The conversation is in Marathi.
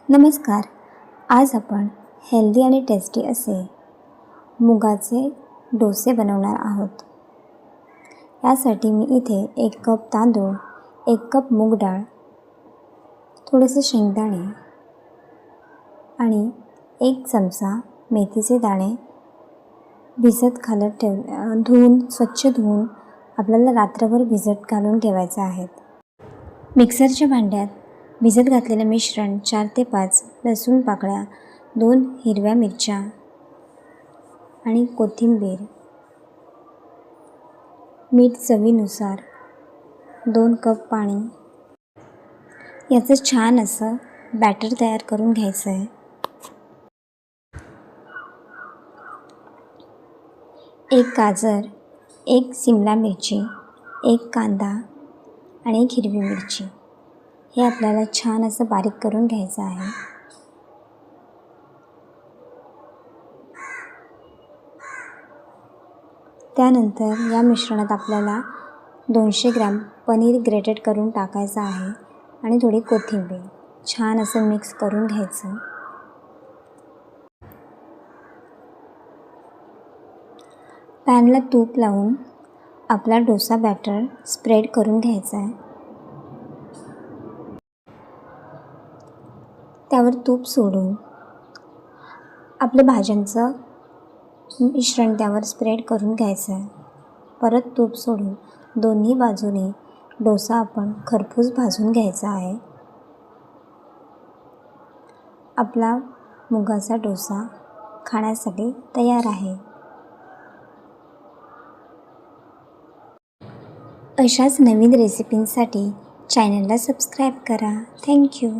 नमस्कार. आज आपण हेल्दी आणि टेस्टी असे मुगाचे डोसे बनवणार आहोत. यासाठी मी इथे 1 कप तांदूळ, 1 कप मूग डाळ, थोडेसे शेंगदाणे आणि 1 चमचा मेथीचे दाणे भिजत घालत स्वच्छ धुवून आपल्याला रात्रभर भिजत घालून ठेवायचे आहेत. मिक्सरच्या भांड्यात भिजत घातलेले मिश्रण 4 ते 5 लसूण पाकळ्या, 2 हिरव्या मिरच्या आणि कोथिंबीर, मीठ चवीनुसार, 2 कप पाणी याचं छान असं बॅटर तयार करून घ्यायचं आहे. 1 गाजर, 1 सिमला मिरची, 1 कांदा आणि 1 हिरवी मिरची हे आपल्याला छान असं बारीक करून घ्यायचं आहे. त्यानंतर या मिश्रणात आपल्याला 200 ग्रॅम पनीर ग्रेटेड करून टाकायचं आहे आणि थोडी कोथिंबीर छान असं मिक्स करून घ्यायचं. पॅनला तूप लावून आपला डोसा बॅटर स्प्रेड करून घ्यायचा आहे. त्यावर तूप सोडून आपल्या भाज्यांचं मिश्रण त्यावर स्प्रेड करून घ्यायचं आहे. परत तूप सोडून दोन्ही बाजूने डोसा आपण खरपूस भाजून घ्यायचा आहे. आपला मुगाचा डोसा खाण्यासाठी तयार आहे. अशाच नवीन रेसिपींसाठी चॅनलला सबस्क्राईब करा. थँक्यू.